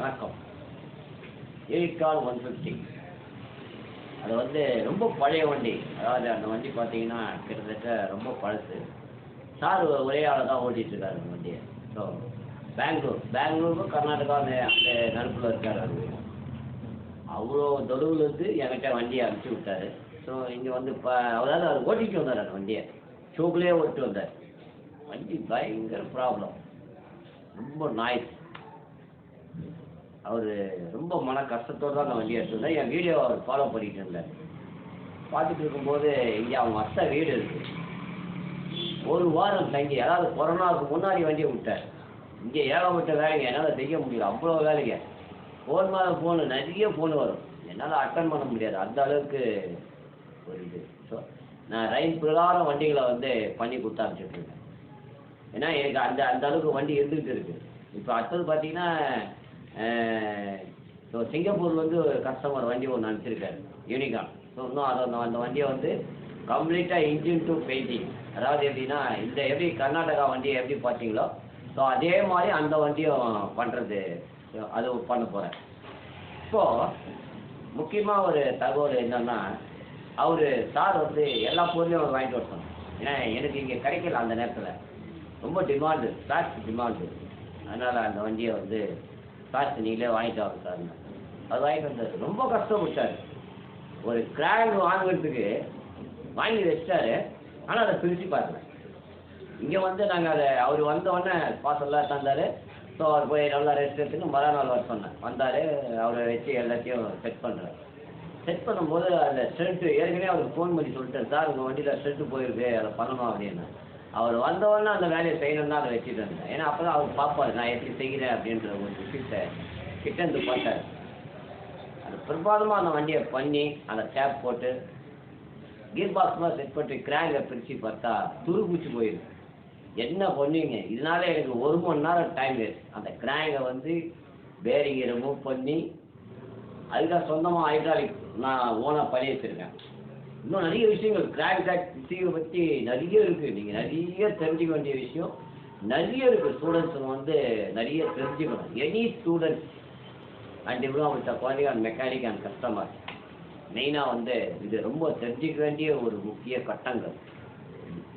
வணக்கம். யூனிகார்ன் 150 அது வந்து ரொம்ப பழைய வண்டி. அதாவது அந்த வண்டி பார்த்தீங்கன்னா கிட்டத்தட்ட ரொம்ப பழசு. சார் ஒரே ஆளை தான் ஓட்டிகிட்டு இருக்காரு அந்த வண்டியை. ஸோ பெங்களூருக்கும் கர்நாடகா அந்த நடுப்பில் இருக்கார். அவ்வளோ தொடுவுலேருந்து என்கிட்ட வண்டியை அனுப்பிச்சி விட்டார். ஸோ இங்கே வந்து அதாவது அவர் ஓட்டிகிட்டு வந்தார் அந்த வண்டியை. ஷோக்குலேயே ஓட்டிட்டு வந்தார். வண்டி பயங்கர ப்ராப்ளம், ரொம்ப நாய்ஸ். அவர் ரொம்ப மன கஷ்டத்தோடு தான் அந்த வண்டி எடுத்துருந்தார். என் வீடியோ அவர் ஃபாலோ பண்ணிகிட்டு இருந்தார். பார்த்துட்டு இருக்கும்போது இங்கே அவங்க அத்தை வீடு இருக்குது. ஒரு வாரம் தங்கி, அதாவது கொரோனாவுக்கு முன்னாடி வண்டியை விட்டார். இங்கே ஏகப்பட்ட வேலைங்க, என்னால் செய்ய முடியல, அவ்வளோ வேலைங்க. ஃபோன் மேலே ஃபோனு, நிறைய ஃபோன் வரும், என்னால் அட்டன் பண்ண முடியாது, அந்த அளவுக்கு ஒரு இது. ஸோ நான் ரைன் பிரகாரம் வண்டிகளை வந்து பண்ணி கொடுத்து அனுப்பிச்சிட்ருக்கேன். ஏன்னா எனக்கு அந்த அளவுக்கு வண்டி இருந்துக்கிட்டு இருக்குது. இப்போ அடுத்தது பார்த்தீங்கன்னா ஸோ சிங்கப்பூரில் வந்து ஒரு கஸ்டமர் வண்டி ஒன்று அனுப்பிச்சிருக்காரு, யூனிகார்ன். ஸோ இன்னும் அந்த வண்டியை வந்து கம்ப்ளீட்டாக இன்ஜின் டு பெயிண்டிங், அதாவது எப்படின்னா இந்த எப்படி கர்நாடகா வண்டியை எப்படி பார்த்தீங்களோ ஸோ அதே மாதிரி அந்த வண்டியும் பண்ணுறது, அது பண்ண போகிறேன். இப்போது முக்கியமாக ஒரு தகவல் என்னென்னா, சார் வந்து எல்லா பொருளையும் அவர் வாங்கிட்டு வரணும். ஏன்னா எனக்கு இங்கே கிடைக்கல அந்த நேரத்தில், ரொம்ப டிமாண்டு, ஸ்டாக்ஸ் டிமாண்டு. அதனால் அந்த வண்டியை வந்து ஸ்டாக்ஸ் நீங்களே வாங்கிட்டு வாங்க சார். அது வாங்கிட்டு வந்தார். ரொம்ப கஷ்டப்பட்டார். ஒரு கிராங்க் வாங்குறதுக்கு வாங்கி வச்சிட்டாரு, ஆனால் அதை பிரித்து பார்க்கல. இங்கே வந்து நாங்கள் அதை அவர் வந்தோடனே பார்சல்லாம் தந்தார். ஸோ அவர் போய் நல்லா ரெஸ்ட் எடுத்துன்னு மறுநாள் வர சொன்னேன். வந்தார், அவரை வச்சு எல்லாத்தையும் செட் பண்ணுறாரு. செட் பண்ணும்போது அந்த ஸ்ட்ரென்த்து ஏற்கனவே அவருக்கு ஃபோன் பண்ணி சொல்லிட்டேன், சார் உங்கள் வண்டியில் ஸ்ட்ரென்த்து போயிருக்கு, அதை பண்ணணும் அப்படின்னு. அவர் வந்தவொடனே அந்த வேலையை செய்யணும்னா அதை வச்சுட்டு இருந்தேன். ஏன்னா அப்போ தான் அவர் பார்ப்பார் நான் எப்படி செய்கிறேன் அப்படின்ற ஒரு விஷயத்தை கிட்டேருந்து பார்த்தார். அது பிரபாதமாக அந்த வண்டியை பண்ணி அந்த டேப் போட்டு கீர் பாக்ஸ்லாம் செட் பண்ணி கிராங்கை பிரித்து பார்த்தா துருப்பிடிச்சு போயிருக்கு. என்ன பண்ணுவீங்க? இதனால எனக்கு 1 மணி நேரம் டைம் வேஸ்ட். அந்த கிராங்கை வந்து பேரிங்கை ரிமூவ் பண்ணி அதுக்காக சொந்தமாக ஹைட்ராலிக் நான் ஓனாக பண்ணி வச்சுருக்கேன். இன்னும் நிறைய விஷயங்கள் கிராங்க் விஷயங்களை பற்றி நிறைய இருக்குது. நீங்கள் நிறைய தெரிஞ்சுக்க வேண்டிய விஷயம் நிறைய இருக்குது. ஸ்டூடெண்ட்ஸ் வந்து நிறைய தெரிஞ்சுக்கணும். எனி ஸ்டூடெண்ட்ஸ் அண்ட் இவ்வளோ quality and mechanic and customer மெயினாக வந்து இது ரொம்ப தெரிஞ்சிக்க வேண்டிய ஒரு முக்கிய கட்டங்கள்.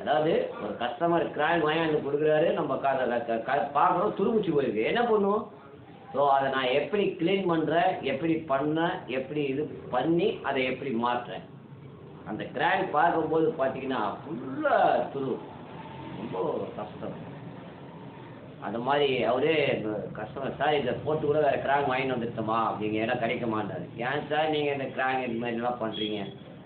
அதாவது ஒரு கஸ்டமர் கிராங்க் வாங்கி கொடுக்குறாரு, நம்ம பார்க்குறோம் துருமுச்சு போயிருக்கு, என்ன பண்ணுவோம்? ஸோ அதை நான் எப்படி க்ளீன் பண்ணுறேன், எப்படி பண்ணேன், எப்படி இது பண்ணி அதை எப்படி மாற்றுறேன். அந்த கிராங்க் பார்க்கும்போது பார்த்தீங்கன்னா ஃபுல்லாக துரு, ரொம்ப கஷ்டம். அந்த மாதிரி அவரே கஸ்டமர், சார் இதை போட்டு கூட வேறு கிராங்க் வாங்கிட்டு வந்துட்டோமா அப்படிங்க, ஏன்னா கிடைக்க மாட்டார். ஏன் சார் நீங்கள் இந்த கிராங்க் இது மாதிரிலாம் பண்ணுறீங்க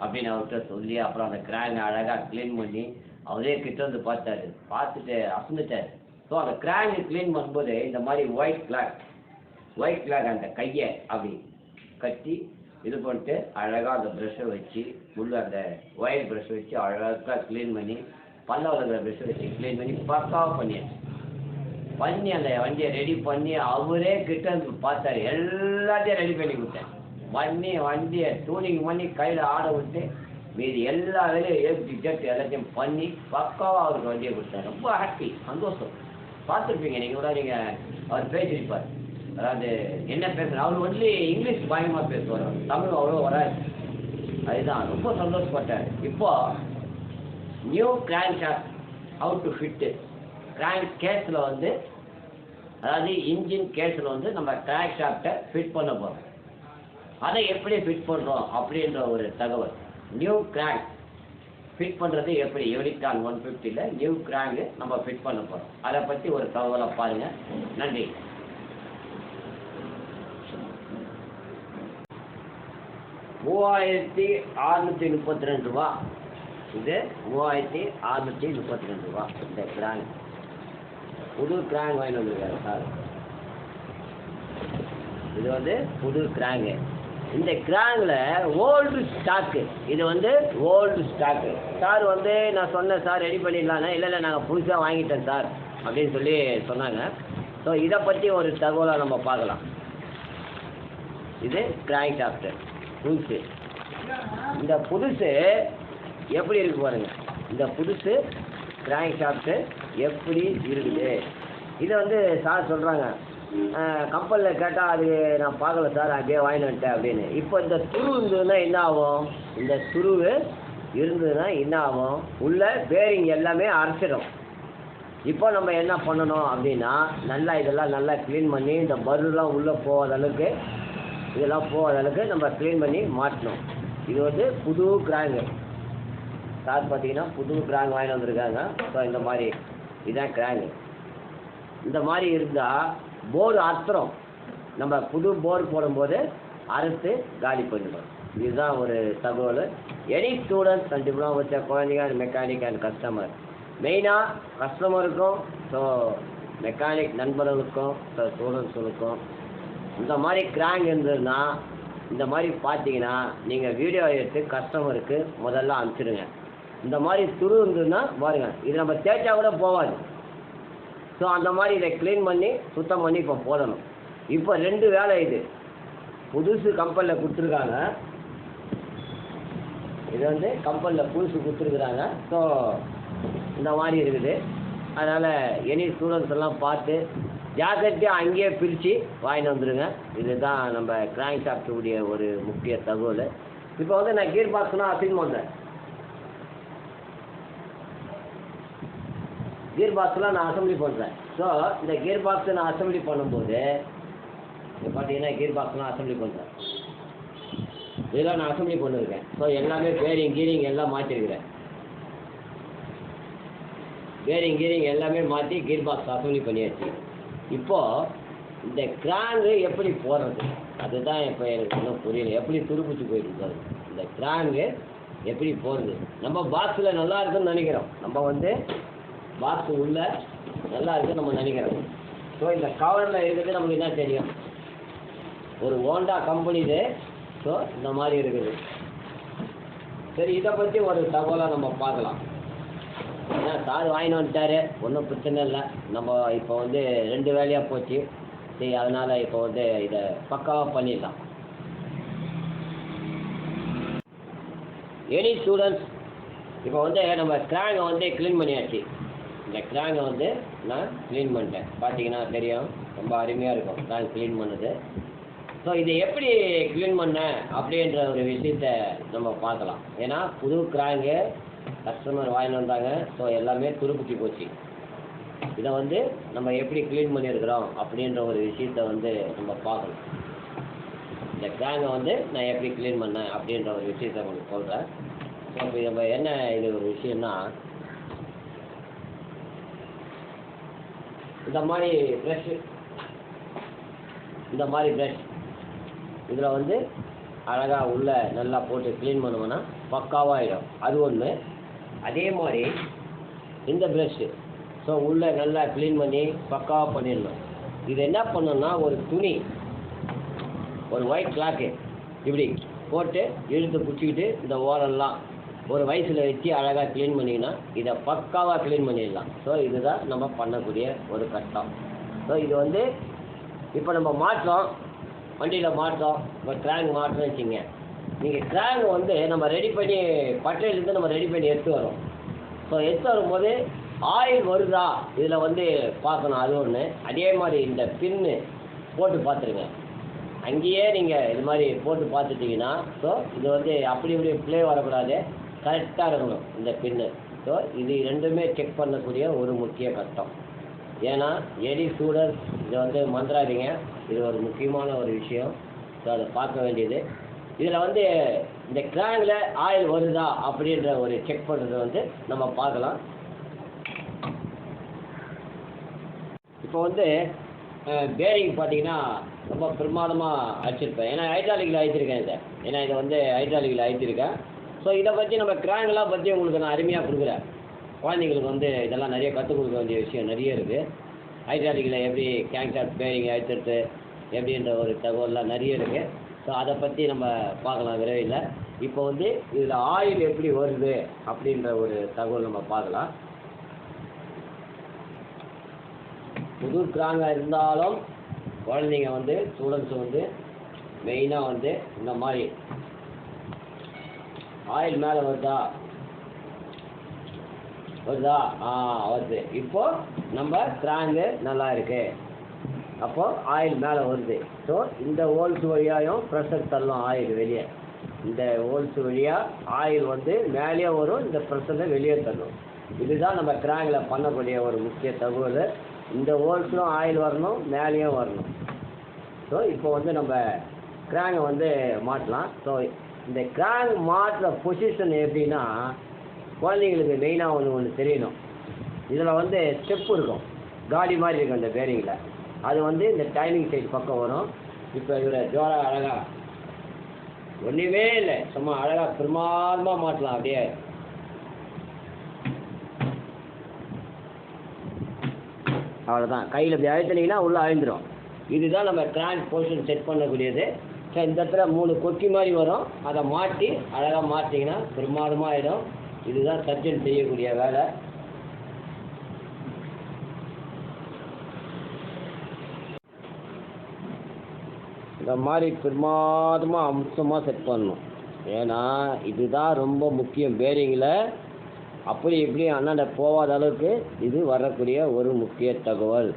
அப்படின்னு அவர்கிட்ட சொல்லி அப்புறம் அந்த கிராங்கை அழகாக க்ளீன் பண்ணி அவரே கிட்ட வந்து பார்த்தாரு. பார்த்துட்டு அசந்துட்டார். ஸோ அந்த கிராங்கை க்ளீன் பண்ணும்போது இந்த மாதிரி ஒயிட் கிளாக் அந்த கையை அப்படி கட்டி இது பண்ணிட்டு அழகாக அந்த ப்ரெஷ்ஷை வச்சு உள்ள அந்த ஒயர் ப்ரெஷ் வச்சு அழகாக க்ளீன் பண்ணி பல்ல வளர்கிற ப்ரெஷ்ஷை வச்சு க்ளீன் பண்ணி பக்காவாக பண்ணி அந்த வண்டியை ரெடி பண்ணி அவரே கிட்ட வந்து பார்த்தாரு. எல்லாத்தையும் ரெடி பண்ணி கொடுத்தேன். வண்டியை டூனிங் பண்ணி கையில் ஆட விட்டு மீதி எல்லா வேலையும் ஏற்றி எல்லாத்தையும் பண்ணி பக்காவாக அவருக்கு வண்டியை கொடுத்தேன். ரொம்ப ஹாப்பி, சந்தோஷம். பார்த்துருப்பீங்க நீங்கள் கூட, நீங்கள் அவர் பேசியிருப்பார். அதாவது என்ன பேசுகிறேன், அவர் வந்து இங்கிலீஷ் பயங்கரமாக பேசுவார், தமிழ் அவ்வளோ வராது. அதுதான் ரொம்ப சந்தோஷப்பட்டார். இப்போது new crank shaft how to fit, crank கேஸில் வந்து அதாவது இன்ஜின் கேஸில் வந்து நம்ம கிராங்க் ஷாஃப்ட்டை ஃபிட் பண்ண போகிறோம். அதை எப்படி ஃபிட் பண்ணுறோம் அப்படின்ற ஒரு தகவல். நியூ கிராங்க் ஃபிட் பண்ணுறது எப்படி, யூனிகார்ன் 150ல் நியூ கிராங்கு நம்ம ஃபிட் பண்ண போகிறோம். அதை பற்றி ஒரு தகவலை பாருங்கள். நன்றி. $3632. இது $3632 இந்த கிராங்க். புது கிராங்க் வாங்கிட்டு வந்துருக்காரு சார். இது வந்து புது கிராங்கு. இந்த கிராங்கில் ஓல்டு ஸ்டாக்கு, இது வந்து ஓல்டு ஸ்டாக்கு. சார் வந்து நான் சொன்னேன், சார் ரெடி பண்ணிடலான்னு. இல்லை நாங்கள் புதுசாக வாங்கிட்டேன் சார் அப்படின்னு சொல்லி சொன்னாங்க. ஸோ இதை பற்றி ஒரு தகவலை நம்ம பார்க்கலாம். இது கிராங்க் ஷாஃப்ட்டு புதுசு. இந்த புதுசு எப்படி இருக்கு பாருங்கள். இந்த புதுசு கிராங்க் ஷாஃப்ட்டு எப்படி இருக்குது. இதை வந்து சார் சொல்கிறாங்க, கம்பெனியில் கேட்டால் அது நான் பார்க்கல சார் அப்படியே வாங்கிட்டு வந்துட்டேன் அப்படின்னு. இப்போ இந்த துரு இருந்ததுன்னா என்ன ஆகும்? இந்த துருவு இருந்ததுன்னா என்ன ஆகும்? உள்ள பேரிங் எல்லாமே அரைச்சிடும். இப்போ நம்ம என்ன பண்ணணும் அப்படின்னா நல்லா இதெல்லாம் நல்லா க்ளீன் பண்ணி இந்த பருலாம் உள்ளே போகாத அளவுக்கு இதெல்லாம் போகாத அளவுக்கு நம்ம க்ளீன் பண்ணி மாட்டணும். இது வந்து புது கிராங்கு சார் பார்த்தீங்கன்னா புது கிராங்க் வாங்கிட்டு வந்திருக்காங்க. ஸோ இந்த மாதிரி இதுதான் கிராங்கு. இந்த மாதிரி இருந்தால் போர் அறுத்துறோம். நம்ம புது போர் போடும்போது அறுத்து காலி பண்ணிடும். இதுதான் ஒரு தகவல். எனி ஸ்டூடெண்ட்ஸ் அண்ட் டிப்ளமோ வச்ச குழந்தைங்க அண்ட் மெக்கானிக் அண்ட் கஸ்டமர், மெயினாக கஸ்டமருக்கும் ஸோ மெக்கானிக் நண்பர்களுக்கும் ஸோ ஸ்டூடெண்ட்ஸுகளுக்கும் இந்த மாதிரி கிராங்க் இருந்ததுன்னா இந்த மாதிரி பார்த்தீங்கன்னா நீங்கள் வீடியோ எடுத்து கஸ்டமருக்கு முதல்ல அனுப்பிச்சிடுங்க. இந்த மாதிரி துரு இருந்ததுன்னா பாருங்கள், இது நம்ம தேய்ச்சா கூட போகாது. ஸோ அந்த மாதிரி இதை க்ளீன் பண்ணி சுத்தம் பண்ணி இப்போ போடணும். இப்போ 2 வேலை. இது புதுசு கம்பெனியில் கொடுத்துருக்காங்க. இது வந்து கம்பெனியில் புதுசு கொடுத்துருக்குறாங்க. ஸோ இந்த மாதிரி இருக்குது. அதனால் எனி ஸ்டூடெண்ட்ஸ் எல்லாம் பார்த்து ஜாக்கிரதையாக அங்கேயே பிரித்து வாங்கிட்டு வந்துடுங்க. இதுதான் நம்ம கிராங்க் ஷாஃப்ட்டுடைய ஒரு முக்கிய தகவல். இப்போ வந்து நான் கீர் பாக்ஸ்னால் அசைன் பண்ணுறேன். கியர் பாக்ஸ்லாம் நான் அசம்பிளி பண்ணுறேன். ஸோ இந்த கியர் பாக்ஸை நான் அசம்பிளி பண்ணும்போது இப்போ பார்த்தீங்கன்னா கியர் பாக்ஸ்லாம் அசம்பிளி பண்ணுறேன். இதெல்லாம் நான் அசம்பிளி பண்ணியிருக்கேன். ஸோ எல்லாமே பேரிங் கீரிங் எல்லாம் மாற்றிருக்கிறேன். பேரிங் கீரிங் எல்லாமே மாற்றி கியர் பாக்ஸ் அசம்பிளி பண்ணியாச்சு. இப்போது இந்த கிராங்கு எப்படி போடுறது அதுதான் இப்போ எனக்கு இன்னும் புரியல. எப்படி துருப்பிச்சு போயிருக்காரு இந்த கிராங்கு எப்படி போடுறது? நம்ம பாக்ஸில் நல்லா இருக்குன்னு நினைக்கிறோம். நம்ம வந்து பாக்ஸ் உள்ள நல்லா இருக்குன்னு நம்ம நினைக்கிறோம். ஸோ இந்த கவரில் இருக்கிறது நமக்கு என்ன தெரியும்? ஒரு ஹோண்டா கம்பெனி இது. ஸோ இந்த மாதிரி இருக்குது. சரி, இதை பற்றி ஒரு தகவலாக நம்ம பார்க்கலாம். ஏன்னா சார் வாங்கிட்டு வந்துட்டாரு, ஒன்றும் பிரச்சனை இல்லை. நம்ம இப்போ வந்து 2 வேலையாக போச்சு. சரி, அதனால் இப்போ வந்து இதை பக்காவாக பண்ணிடலாம். எனி ஸ்டூடெண்ட்ஸ் இப்போ வந்து நம்ம கிராங்கை வந்து க்ளீன் பண்ணியாச்சு. இந்த கிராங்கை வந்து நான் க்ளீன் பண்ணிட்டேன். பார்த்தீங்கன்னா தெரியும், ரொம்ப அருமையாக இருக்கும் கிராங்க் க்ளீன் பண்ணுது. ஸோ இதை எப்படி க்ளீன் பண்ணேன் அப்படின்ற ஒரு விஷயத்தை நம்ம பார்க்கலாம். ஏன்னா புது கிராங்கு கஸ்டமர் வாங்கிட்டு வந்தாங்க. ஸோ எல்லாமே துருப்பிச்சு போச்சு. இதை வந்து நம்ம எப்படி க்ளீன் பண்ணியிருக்கிறோம் அப்படின்ற ஒரு விஷயத்தை வந்து நம்ம பார்க்கணும். இந்த கிராங்கை வந்து நான் எப்படி க்ளீன் பண்ணேன் அப்படின்ற ஒரு விஷயத்தை உங்களுக்கு சொல்கிறேன். ஸோ இப்போ நம்ம என்ன இது ஒரு விஷயம்னா, இந்த மாதிரி ப்ரஷ் இதில் வந்து அழகாக உள்ள நல்லா போட்டு க்ளீன் பண்ணுவோன்னா பக்காவாகிடும். அது ஒன்று. அதே மாதிரி இந்த ப்ரஷ்ஷு ஸோ உள்ளே நல்லா க்ளீன் பண்ணி பக்காவாக பண்ணிடணும். இது என்ன பண்ணணும்னா ஒரு துணி, ஒரு ஒயிட் கிளாத்து இப்படி போட்டு இழுத்து பிடிச்சிக்கிட்டு இந்த ஓரெல்லாம் ஒரு வயசில் வச்சு அழகாக க்ளீன் பண்ணிங்கன்னா இதை பக்காவாக க்ளீன் பண்ணிடலாம். ஸோ இதுதான் நம்ம பண்ணக்கூடிய ஒரு கஷ்டம். ஸோ இது வந்து இப்போ நம்ம மாற்றோம், வண்டியில் மாற்றோம். இப்போ கிராங்க் மாற்றோம்னு வச்சுங்க. நீங்கள் கிராங்க் வந்து நம்ம ரெடி பண்ணி பட்டையிலேருந்து நம்ம ரெடி பண்ணி எடுத்து வரோம். ஸோ எடுத்து வரும்போது ஆயில் வருதா இதில் வந்து பார்க்கணும். அது ஒன்று. அதே மாதிரி இந்த பின்னு போட்டு பார்த்துருங்க. அங்கேயே நீங்கள் இது மாதிரி போட்டு பார்த்துட்டிங்கன்னா ஸோ இது வந்து அப்படி இப்படி ப்ளே வரக்கூடாது, கரெக்டாக இருக்கணும் இந்த பின்னு. ஸோ இது ரெண்டுமே செக் பண்ணக்கூடிய ஒரு முக்கிய கட்டம். ஏன்னா எனி ஸ்டூடெண்ட்ஸ் இதை வந்து மறந்துடாதீங்க. இது ஒரு முக்கியமான ஒரு விஷயம். ஸோ அதை பார்க்க வேண்டியது. இதில் வந்து இந்த கிராங்கில் ஆயில் வருதா அப்படின்ற ஒரு செக் பண்ணுறது வந்து நம்ம பார்க்கலாம். இப்போ வந்து பேரிங் பார்த்தீங்கன்னா ரொம்ப பிரமாதமாக அடிச்சிருப்பேன். ஏன்னா ஹைட்ராலிக்கில் அழிச்சிருக்கேன் இதை. ஏன்னா இதை வந்து ஹைட்ராலிக்கில் அழிச்சிருக்கேன். ஸோ இதை பற்றி நம்ம கிராங்கெலாம் பற்றி உங்களுக்கு நான் அருமையாக கொடுக்குறேன். குழந்தைங்களுக்கு வந்து இதெல்லாம் நிறைய கற்றுக் கொடுக்க வேண்டிய விஷயம் நிறைய இருக்குது. ஹைட்ராலிக்கில் எப்படி கேங்க்டாப் பேரிங் அழிச்சிருது எப்படின்ற ஒரு தகவல்லாம் நிறைய இருக்குது. ஸோ அதை பற்றி நம்ம பார்க்கலாம் விரைவில். இப்போ வந்து இதில் ஆயில் எப்படி வருது அப்படின்ற ஒரு தகவல் நம்ம பார்க்கலாம். புது கிராங்காக இருந்தாலும் குழந்தைங்க வந்து ஸ்டூடெண்ட்ஸ் வந்து மெயினாக வந்து இந்த மாதிரி ஆயில் மேலே வருதா வருது. இப்போ நம்ம கிராங்கு நல்லா இருக்கு. அப்போது ஆயில் மேலே வருது. ஸோ இந்த ஹோல்ஸ் வழியாகவும் ப்ரெஷர் தள்ளும் ஆயில் வெளியே. இந்த ஹோல்ஸ் வழியாக ஆயில் வந்து மேலேயே வரும், இந்த ப்ரெஷரில் வெளியே தள்ளும். இதுதான் நம்ம கிராங்கில் பண்ணக்கூடிய ஒரு முக்கிய தகவல். இந்த ஹோல்ஸ்லும் ஆயில் வரணும், மேலேயும் வரணும். ஸோ இப்போ வந்து நம்ம கிராங்கை வந்து மாட்டலாம். ஸோ இந்த கிராங்க் மாட்டுற பொசிஷன் எப்படின்னா, குழந்தைங்களுக்கு மெயினாக ஒன்று தெரியணும். இதில் வந்து ஸ்டெப்பு இருக்கும், காடி மாதிரி இருக்கும் இந்த பேரிங்கில். அது வந்து இந்த டைமிங் சைடு பக்கம் வரும். இப்போ இதில் ஜோராக அழகாக ஒன்றுமே இல்லை, சும்மா அழகாக பிரமாதமாக மாட்டலாம். அப்படியே அவ்வளோதான். கையில் இப்படி அழுத்தினீங்கன்னா உள்ளே அழுந்துடும். இதுதான் நம்ம கிராங்க் பொசிஷன் செட் பண்ணக்கூடியது. ஸோ இந்த இடத்துல 3 கொக்கி மாதிரி வரும், அதை மாட்டி அழகாக மாட்டிங்கன்னா பிரமாதமாக ஆகிடும். இதுதான் சர்ஜன் செய்யக்கூடிய வேலை. இந்த மாதிரி பிரமாதமாக அம்சமாக செட் பண்ணணும். ஏன்னா இதுதான் ரொம்ப முக்கியம். பேரிங்கில் அப்படி இப்படி அண்ணாண்ட போகாத அளவுக்கு இது வரக்கூடிய ஒரு முக்கிய தகவல்.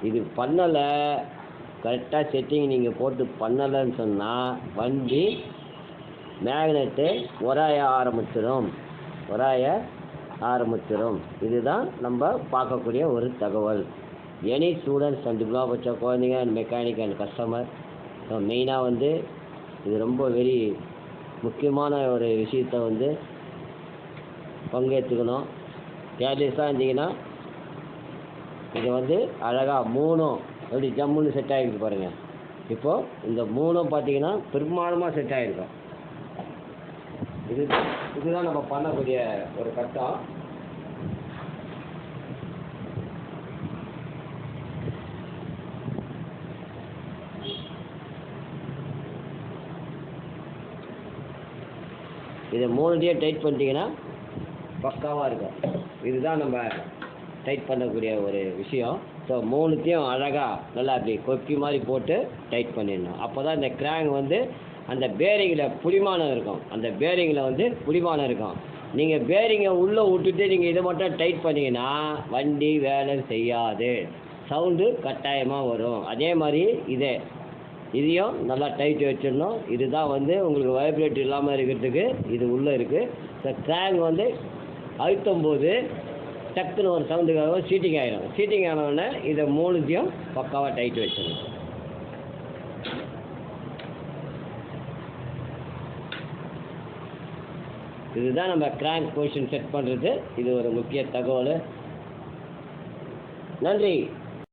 இது பண்ணலை, கரெக்டாக செட்டிங் நீங்கள் போட்டு பண்ணலைன்னு சொன்னால் வண்டி மேக்னெட்டு உராய ஆரம்பிச்சிடும். இதுதான் நம்ம பார்க்கக்கூடிய ஒரு தகவல். எனி ஸ்டூடெண்ட்ஸ் அண்ட் டிப்ளமா படித்த குழந்தைங்க and mechanic and customer, so மெயினாக வந்து இது ரொம்ப வெரி முக்கியமான ஒரு விஷயத்தை வந்து பங்கேற்றுக்கணும். கேர்லெஸ்ஸாக இருந்தீங்கன்னா இது வந்து அழகாக 3 எப்படி ஜம்முன்னு செட் ஆகிருக்கு பாருங்கள். இப்போது இந்த 3 பார்த்தீங்கன்னா பெரும்பாலுமாக செட் ஆகிருக்கும். இதுதான் நம்ம பண்ணக்கூடிய ஒரு கட்டம். இதை 3த்தையும் டைட் பண்ணிட்டீங்கன்னா பக்காவாக இருக்கும். இதுதான் நம்ம டைட் பண்ணக்கூடிய ஒரு விஷயம். ஸோ 3த்தையும் அழகாக நல்லா அப்படி கொக்கி மாதிரி போட்டு டைட் பண்ணிடணும். அப்போ தான் இந்த கிராங்க் வந்து அந்த பேரிங்கில் புடிமானம் இருக்கும். நீங்கள் பேரிங்கை உள்ளே விட்டுட்டு நீங்கள் இதை மட்டும் டைட் பண்ணிங்கன்னா வண்டி வேலை செய்யாது, சவுண்டு கட்டாயமாக வரும். அதே மாதிரி இதையும் நல்லா டைட் வச்சிடணும். இதுதான் வந்து உங்களுக்கு வைப்ரேட் இல்லாமல் இருக்கிறதுக்கு இது உள்ளே இருக்குது. ஸோ கிராங்க் வந்து அழுத்தும் போது டக்குன்னு ஒரு சவுண்டுக்காக சீட்டிங் ஆனவுடனே இதை 3த்தையும் பக்காவாக டைட் வச்சிடணும். இதுதான் நம்ம கிராங்க் பொசிஷன் செட் பண்ணுறது. இது ஒரு முக்கிய தகவல். நன்றி.